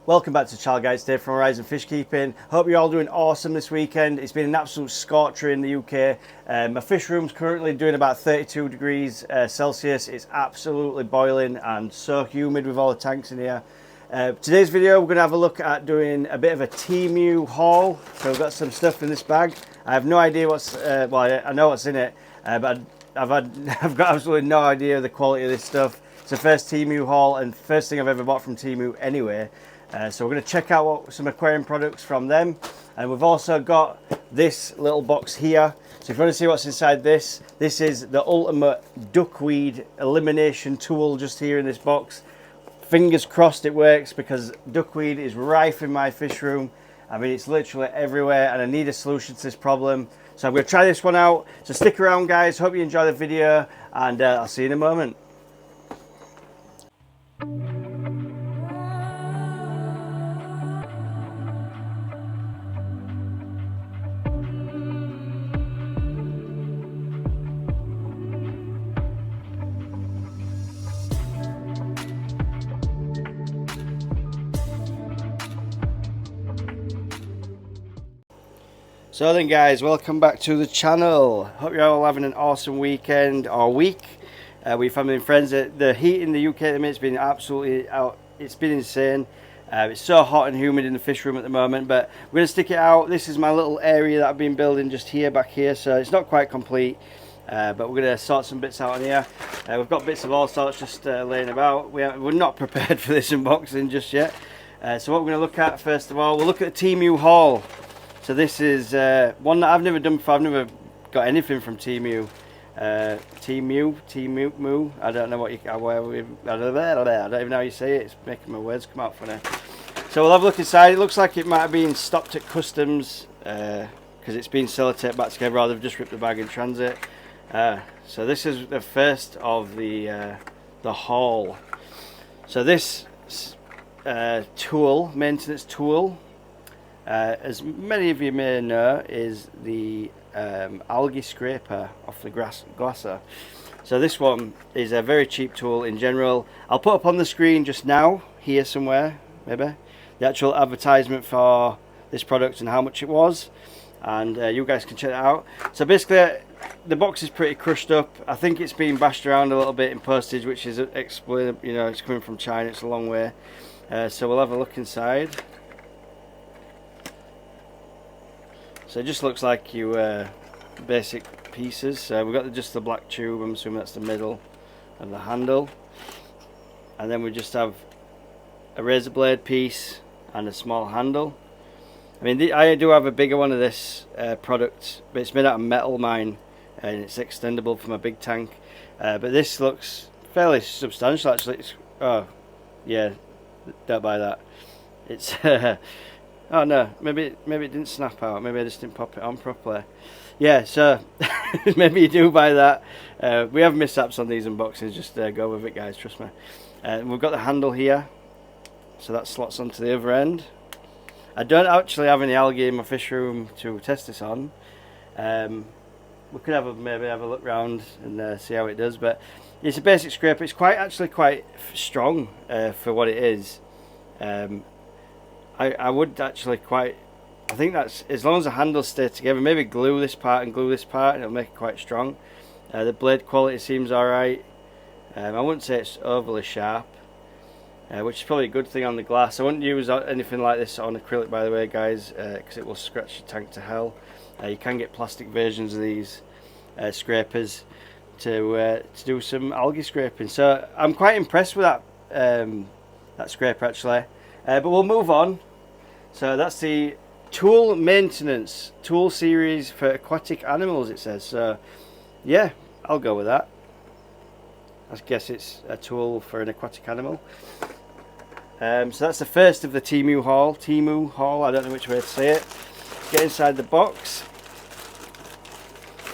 Welcome back to Child Guides today from Horizon Fish Keeping. Hope you're all doing awesome this weekend. It's been an absolute scorcher in the UK. My fish room's currently doing about 32 degrees Celsius. It's absolutely boiling and so humid with all the tanks in here. Today's video we're going to have a look at doing a bit of a Temu haul. So we've got some stuff in this bag. I have no idea what's, well I know what's in it, but I've got absolutely no idea of the quality of this stuff. It's the first Temu haul and first thing I've ever bought from Temu anyway. So we're going to check out some aquarium products from them, and we've also got this little box here. So if you want to see what's inside this is the ultimate duckweed elimination tool just here in this box. Fingers crossed it works, because duckweed is rife in my fish room. I mean, it's literally everywhere and I need a solution to this problem. So I'm going to try this one out. So stick around guys, hope you enjoy the video, and I'll see you in a moment. So then guys, welcome back to the channel. Hope you're all having an awesome weekend or week with your family and friends. The heat in the UK at the minute has been absolutely out. It's been insane. It's so hot and humid in the fish room at the moment, but we're going to stick it out. This is my little area that I've been building just here, back here, so it's not quite complete, but we're going to sort some bits out in here. We've got bits of all sorts just laying about. We're not prepared for this unboxing just yet. So what we're going to look at first of all, we'll look at the Temu haul. So this is one that I've never done before. I've never got anything from Temu. Temu. I don't know what you. I don't even know how you say it. It's making my words come out funny. So we'll have a look inside. It looks like it might have been stopped at customs because it's been sellotaped back together, rather than just ripped the bag in transit. So this is the first of the haul. So this maintenance tool. As many of you may know, is the algae scraper off the glasser. So this one is a very cheap tool in general. I'll put up on the screen just now, here somewhere, maybe, the actual advertisement for this product and how much it was, and you guys can check that out. So basically, the box is pretty crushed up. I think it's been bashed around a little bit in postage, which is explain, you know, it's coming from China. It's a long way. So we'll have a look inside. So it just looks like you basic pieces. So we've got just the black tube. I'm assuming that's the middle of the handle, and then we just have a razor blade piece and a small handle. I mean, I do have a bigger one of this product, but it's made out of metal, mine, and it's extendable for my big tank. But this looks fairly substantial actually. Oh yeah, don't buy that. It's oh no, maybe it didn't snap out. Maybe I just didn't pop it on properly. Yeah, so maybe you do buy that. We have mishaps on these unboxings. Just go with it, guys. Trust me. We've got the handle here, so that slots onto the other end. I don't actually have any algae in my fish room to test this on. We could maybe have a look round and see how it does. But it's a basic scraper. It's actually quite strong for what it is. I would actually I think that's, as long as the handles stay together, maybe glue this part and glue this part, and it'll make it quite strong. The blade quality seems alright. I wouldn't say it's overly sharp, which is probably a good thing on the glass. I wouldn't use anything like this on acrylic, by the way, guys, because it will scratch your tank to hell. You can get plastic versions of these scrapers to do some algae scraping. So I'm quite impressed with that scraper actually. But we'll move on. So that's the tool maintenance tool series for aquatic animals, it says. So yeah, I'll go with that. I guess it's a tool for an aquatic animal. So that's the first of the Temu haul. I don't know which way to say it. Get inside the box.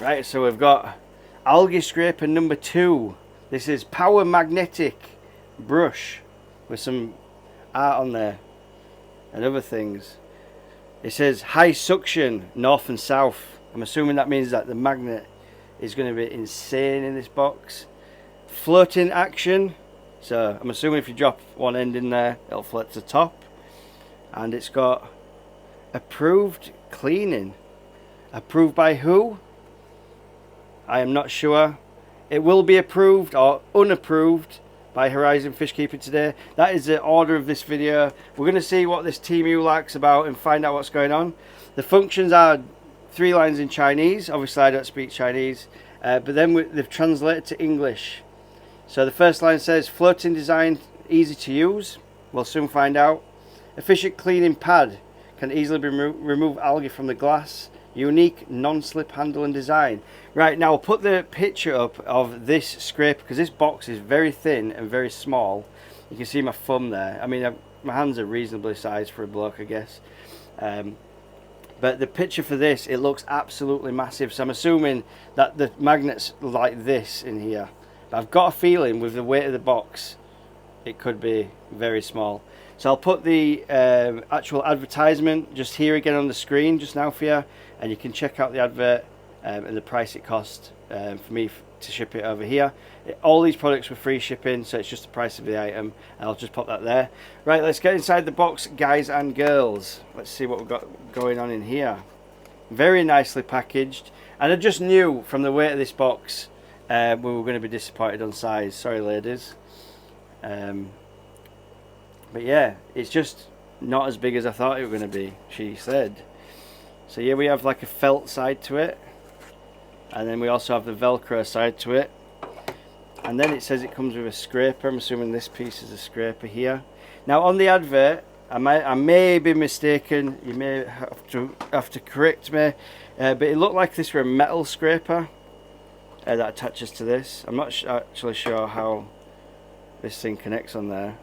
Right, so we've got algae scraper number 2. This is power magnetic brush with some art on there and other things. It says high suction north and south. I'm assuming that means that the magnet is going to be insane in this box. Floating action, so I'm assuming if you drop one end in there, it'll float to the top. and it's got approved cleaning. Approved by who? I am not sure. It will be approved or unapproved by Horizon Fish Keeping today. That is the order of this video. We're going to see what this Temu like's about and find out what's going on. The functions are 3 lines in Chinese. Obviously I don't speak Chinese, but then they've translated to English. So the first line says floating design, easy to use. We'll soon find out. Efficient cleaning pad, can easily remove algae from the glass. Unique non-slip handle and design. Right, now I'll put the picture up of this scraper because this box is very thin and very small. You can see my thumb there. I mean, my hands are reasonably sized for a bloke, I guess. But the picture for this, it looks absolutely massive. So I'm assuming that the magnet's like this in here. But I've got a feeling with the weight of the box, it could be very small. So I'll put the actual advertisement just here again on the screen just now for you, and you can check out the advert and the price it cost for me to ship it over here. All these products were free shipping, so it's just the price of the item. I'll just pop that there. Right, let's get inside the box, guys and girls. Let's see what we've got going on in here. Very nicely packaged, and I just knew from the weight of this box we were going to be disappointed on size. Sorry ladies. But yeah, it's just not as big as I thought it was going to be, she said. So yeah, we have like a felt side to it, and then we also have the Velcro side to it, and then it says it comes with a scraper. I'm assuming this piece is a scraper here. Now on the advert, I may be mistaken, you may have to correct me, but it looked like this were a metal scraper that attaches to this. I'm not actually sure how this thing connects on there.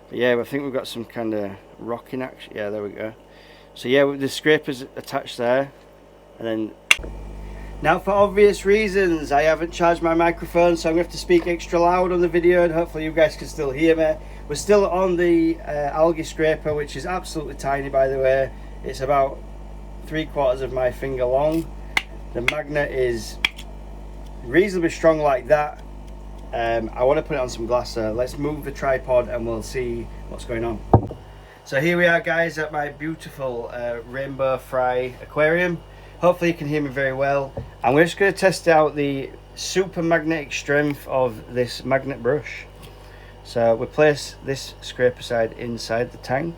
But yeah, I think we've got some kind of rocking action. Yeah, there we go. So yeah, the scraper's attached there. And then, now for obvious reasons, I haven't charged my microphone, so I'm going to have to speak extra loud on the video, and hopefully you guys can still hear me. We're still on the algae scraper, which is absolutely tiny, by the way. It's about 3/4 of my finger long. The magnet is reasonably strong like that. I want to put it on some glass, so let's move the tripod and we'll see what's going on. So here we are, guys, at my beautiful rainbow fry aquarium. Hopefully you can hear me very well. And we're just going to test out the super magnetic strength of this magnet brush. So we place this scraper side inside the tank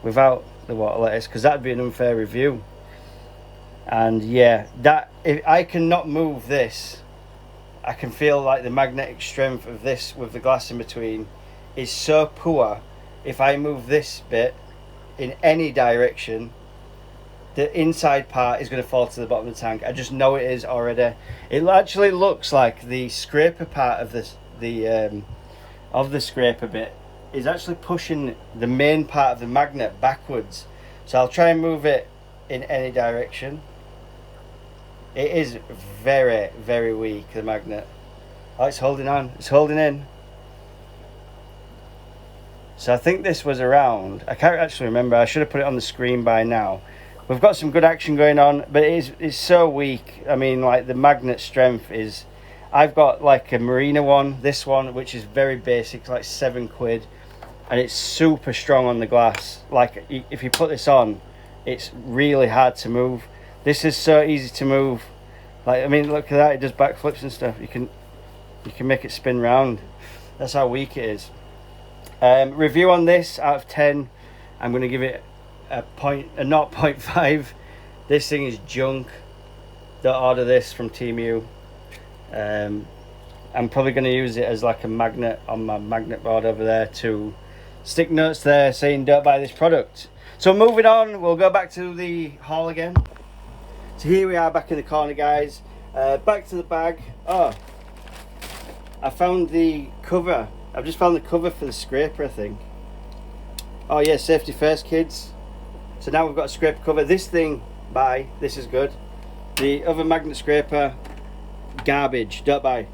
without the water lettuce, because that'd be an unfair review. And yeah, that if I cannot move this, I can feel like the magnetic strength of this with the glass in between is so poor. If I move this bit in any direction, the inside part is going to fall to the bottom of the tank. I just know it is already. It actually looks like the scraper part of this, the scraper bit is actually pushing the main part of the magnet backwards. So I'll try and move it in any direction. It is very, very weak, the magnet. Oh, it's holding on. It's holding in. So I think this was around. I can't actually remember. I should have put it on the screen by now. We've got some good action going on, but it's so weak. I mean, like the magnet strength is... I've got like a Marina one, this one, which is very basic, like £7, and it's super strong on the glass. Like if you put this on, it's really hard to move. This is so easy to move. Like, I mean, look at that, it does backflips and stuff. You can make it spin round. That's how weak it is. Review on this out of 10, I'm going to give it a 0.5. This thing is junk. Don't order this from Temu. I'm probably going to use it as like a magnet on my magnet board over there to stick notes there saying don't buy this product. So moving on, we'll go back to the haul again. So here we are back in the corner, guys. Back to the bag. Oh, I found the cover. I've just found the cover for the scraper, I think. Oh yeah, safety first, kids. So now we've got a scraper cover. This thing, buy. This is good. The other magnet scraper, garbage. Don't buy.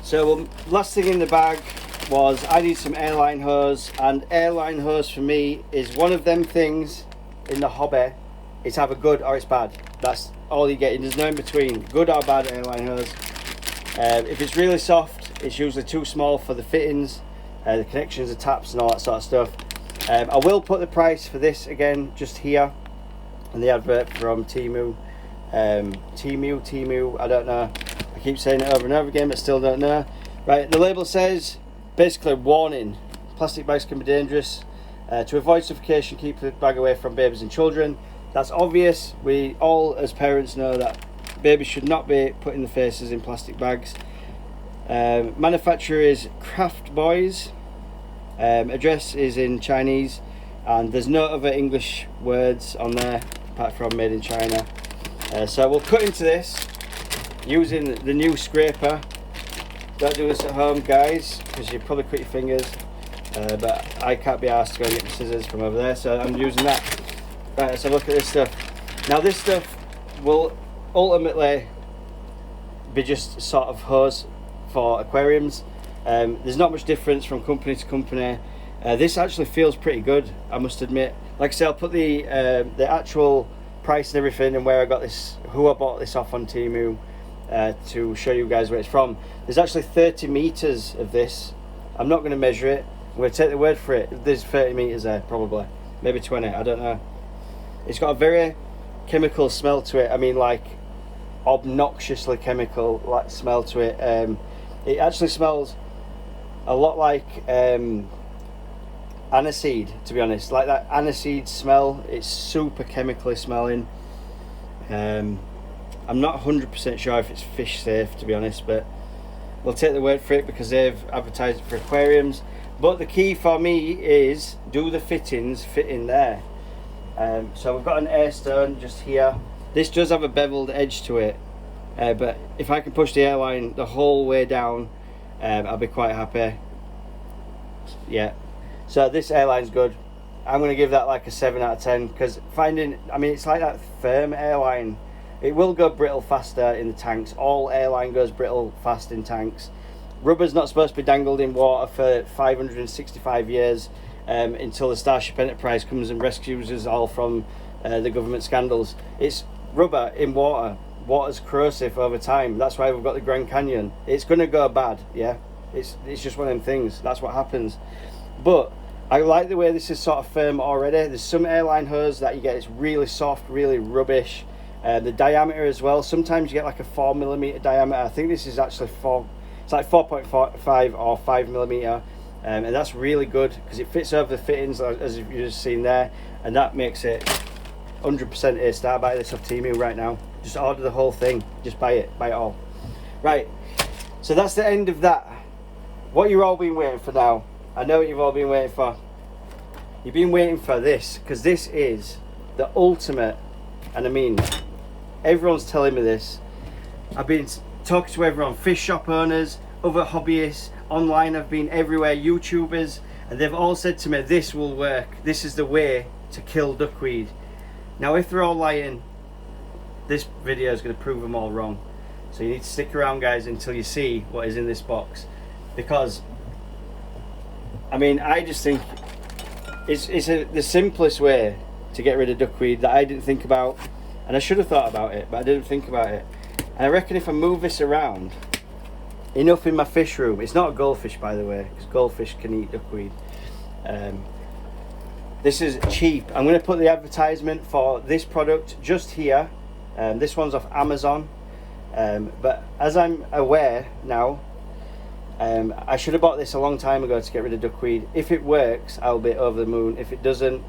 So last thing in the bag was I need some airline hose, and airline hose for me is one of them things in the hobby. It's either good or it's bad. That's all you get. There's no in between. Good or bad airline hose. If it's really soft, it's usually too small for the fittings, the connections, the taps and all that sort of stuff. I will put the price for this again just here and the advert from Temu. Temu, I don't know. I keep saying it over and over again, but still don't know. Right, the label says basically warning: plastic bags can be dangerous. To avoid suffocation, keep the bag away from babies and children. That's obvious. We all, as parents, know that babies should not be putting their faces in plastic bags. Manufacturer is Craft Boys. Address is in Chinese, and there's no other English words on there apart from made in China. So we'll cut into this using the new scraper. Don't do this at home, guys, because you probably cut your fingers. But I can't be asked to go and get the scissors from over there, so I'm using that. Right, let's have a look at this stuff. Now this stuff will ultimately be just sort of hose for aquariums. There's not much difference from company to company. This actually feels pretty good, I must admit. Like I say, I'll put the actual price and everything and where I got this, who I bought this off on Temu, to show you guys where it's from. There's actually 30 meters of this. I'm not going to measure it. I'm going to take the word for it. There's 30 meters there, probably, maybe 20. I don't know. It's got a very chemical smell to it. I mean, like obnoxiously chemical like smell to it. It actually smells a lot like aniseed, to be honest, like that aniseed smell. It's super chemically smelling. I'm not 100% sure if it's fish safe, to be honest, but we'll take the word for it because they've advertised it for aquariums. But the key for me is, do the fittings fit in there? So we've got an air stone just here. This does have a beveled edge to it, but if I can push the airline the whole way down, I'll be quite happy. Yeah, so this airline's good. I'm going to give that like a 7 out of 10 because I mean, it's like that firm airline. It will go brittle faster in the tanks. All airline goes brittle fast in tanks. Rubber's not supposed to be dangled in water for 565 years until the Starship Enterprise comes and rescues us all from the government scandals. It's rubber in water. Water's corrosive over time. That's why we've got the Grand Canyon. It's going to go bad, yeah. It's just one of them things. That's what happens. But I like the way this is sort of firm already. There's some airline hose that you get, it's really soft, really rubbish. The diameter as well. Sometimes you get like a 4mm diameter. I think this is actually it's like 4.45 or 5mm, and that's really good because it fits over the fittings as you've just seen there, and that makes it 100% a star. Buy this off Temu right now. Just order the whole thing. Just buy it all. Right. So that's the end of that. What you've all been waiting for now. I know what you've all been waiting for. You've been waiting for this because this is the ultimate, and I mean, everyone's telling me this. I've been talking to everyone, fish shop owners, other hobbyists, online, I've been everywhere, YouTubers, and they've all said to me, this will work. This is the way to kill duckweed. Now, if they're all lying, this video is going to prove them all wrong. So you need to stick around, guys, until you see what is in this box. Because, I mean, I just think it's the simplest way to get rid of duckweed that I didn't think about. And I should have thought about it, but I didn't think about it. And I reckon if I move this around enough in my fish room, it's not a goldfish, by the way, because goldfish can eat duckweed. This is cheap. I'm going to put the advertisement for this product just here. This one's off Amazon. But as I'm aware now, I should have bought this a long time ago to get rid of duckweed. If it works, I'll be over the moon. If it doesn't,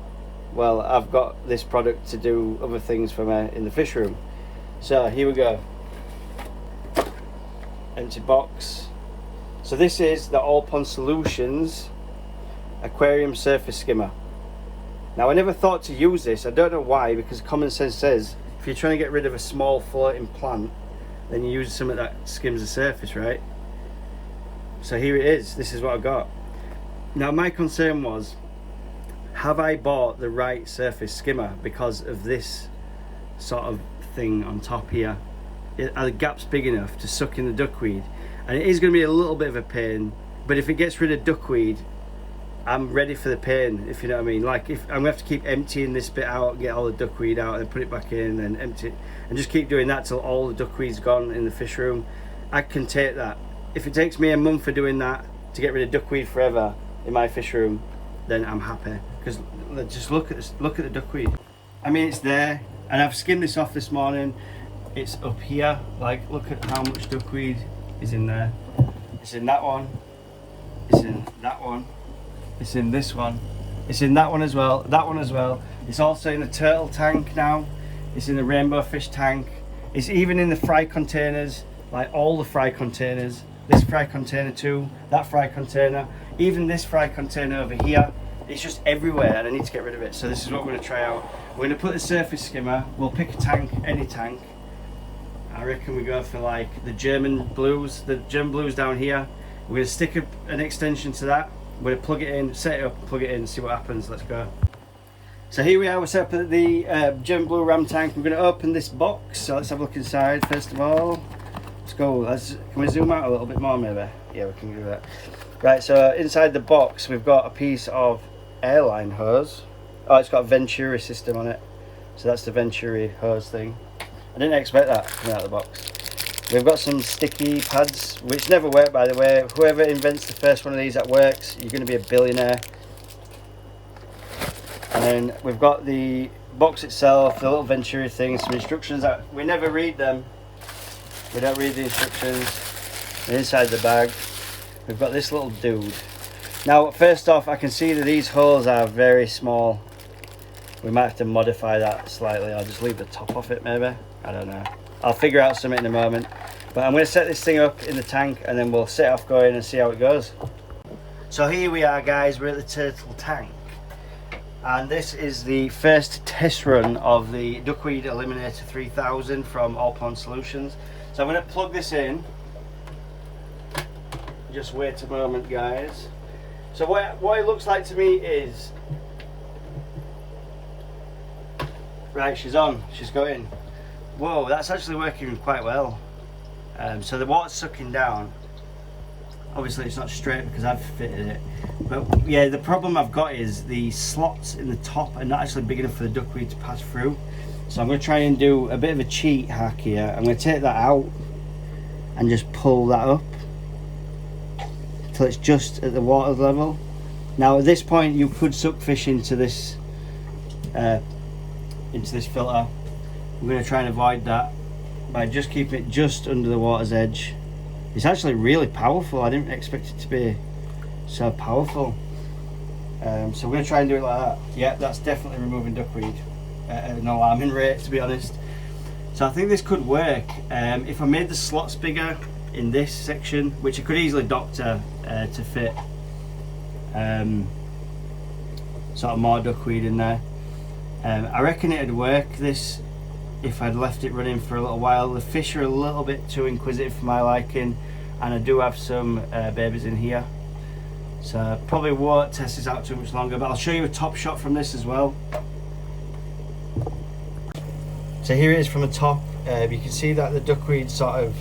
well, I've got this product to do other things for me in the fish room. So here we go. Empty box. So this is the All Pond Solutions aquarium surface skimmer. Now, I never thought to use this. I don't know why, because common sense says if you're trying to get rid of a small floating plant, then you use something that skims the surface, right? So here it is. This is what I got. Now, my concern was, have I bought the right surface skimmer because of this sort of thing on top here? Are the gaps big enough to suck in the duckweed? And it is going to be a little bit of a pain, but if it gets rid of duckweed, I'm ready for the pain, if you know what I mean. Like, if I'm going to have to keep emptying this bit out, get all the duckweed out and put it back in and empty it, and just keep doing that till all the duckweed's gone in the fish room, I can take that. If it takes me a month for doing that to get rid of duckweed forever in my fish room, then I'm happy, because just look at this, look at the duckweed. I mean, it's there, and I've skimmed this off this morning. It's up here. Like, look at how much duckweed is in there. It's in that one. It's in that one. It's in this one. It's in that one as well. That one as well. It's also in the turtle tank now. It's in the rainbow fish tank. It's even in the fry containers, like all the fry containers. This fry container too. That fry container. Even this fry container over here. It's just everywhere, and I need to get rid of it. So this is what we're going to try out. We're going to put the surface skimmer. We'll pick a tank, any tank. I reckon we go for like the German blues down here. We're going to stick an extension to that. We're going to plug it in, set it up, plug it in, see what happens. Let's go. So here we are. We're set up at the German blue ram tank. We're going to open this box. So let's have a look inside first of all. Let's go. Can we zoom out a little bit more maybe? Yeah, we can do that. Right. So inside the box we've got a piece of airline hose. Oh, it's got a Venturi system on it, so that's the Venturi hose thing. I didn't expect that coming out of the box. We've got some sticky pads, which never work, by the way. Whoever invents the first one of these that works, you're going to be a billionaire. And then we've got the box itself, the little Venturi thing, some instructions that we never read them. We don't read the instructions. And inside the bag we've got this little dude. Now, first off, I can see that these holes are very small. We might have to modify that slightly. I'll just leave the top off it maybe. I don't know. I'll figure out something in a moment. But I'm going to set this thing up in the tank, and then we'll set off going and see how it goes. So here we are, guys. We're at the turtle tank. And this is the first test run of the Duckweed Eliminator 3000 from All Pond Solutions. So I'm going to plug this in. Just wait a moment, guys. So what it looks like to me is, right, she's on, she's going. Whoa, that's actually working quite well. So the water's sucking down. Obviously it's not straight because I've fitted it. But yeah, the problem I've got is the slots in the top are not actually big enough for the duckweed to pass through. So I'm going to try and do a bit of a cheat hack here. I'm going to take that out and just pull that up till it's just at the water level. Now at this point you could suck fish into this filter. I'm going to try and avoid that by just keeping it just under the water's edge. It's actually really powerful. I didn't expect it to be so powerful. So we're going to try and do it like that. Yeah, that's definitely removing duckweed at an alarming rate, to be honest. So I think this could work. If I made the slots bigger in this section, which I could easily doctor to fit sort of more duckweed in there, I reckon it'd work this if I'd left it running for a little while. The fish are a little bit too inquisitive for my liking, and I do have some babies in here, so I probably won't test this out too much longer, but I'll show you a top shot from this as well. So here it is from the top. You can see that the duckweed sort of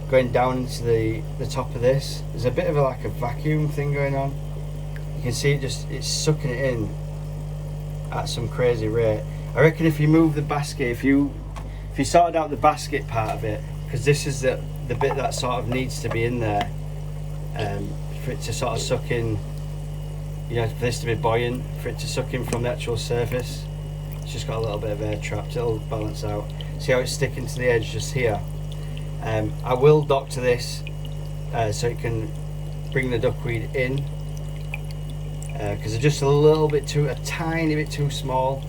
going down into the top of this. There's a bit of like a vacuum thing going on. You can see it's sucking it in at some crazy rate. I reckon if you move the basket, if you sorted out the basket part of it, because this is the bit that sort of needs to be in there for it to sort of suck in, you know, for this to be buoyant, for it to suck in from the actual surface. It's just got a little bit of air trapped. It'll balance out. See how it's sticking to the edge just here? I will doctor this so it can bring the duckweed in, because they're just a tiny bit too small.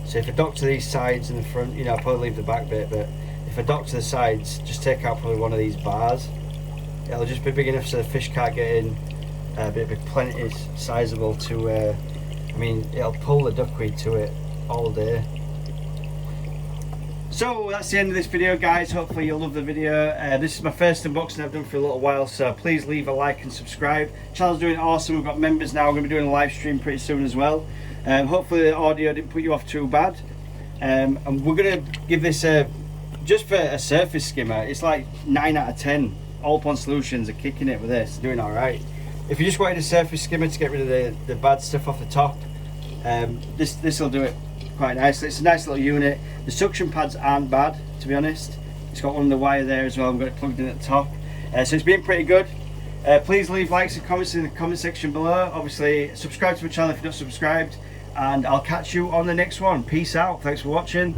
So if I doctor these sides and the front, you know, I'll probably leave the back bit, but if I doctor the sides, just take out probably one of these bars. It'll just be big enough so the fish can't get in, but it'll be plenty sizable to, I mean, it'll pull the duckweed to it all day. So that's the end of this video, guys. Hopefully you'll love the video. This is my first unboxing I've done for a little while, so please leave a like and subscribe. Channel's doing awesome. We've got members now. We're going to be doing a live stream pretty soon as well. Hopefully the audio didn't put you off too bad. And we're going to give this just for a surface skimmer, it's like 9 out of 10. All Pond Solutions are kicking it with this, doing alright. If you just wanted a surface skimmer to get rid of the bad stuff off the top, this will do it quite nicely. It's a nice little unit. The suction pads aren't bad, to be honest. It's got one of the wire there as well. I've got it plugged in at the top, so it's been pretty good. Please leave likes and comments in the comment section below. Obviously, subscribe to my channel if you're not subscribed, and I'll catch you on the next one. Peace out. Thanks for watching.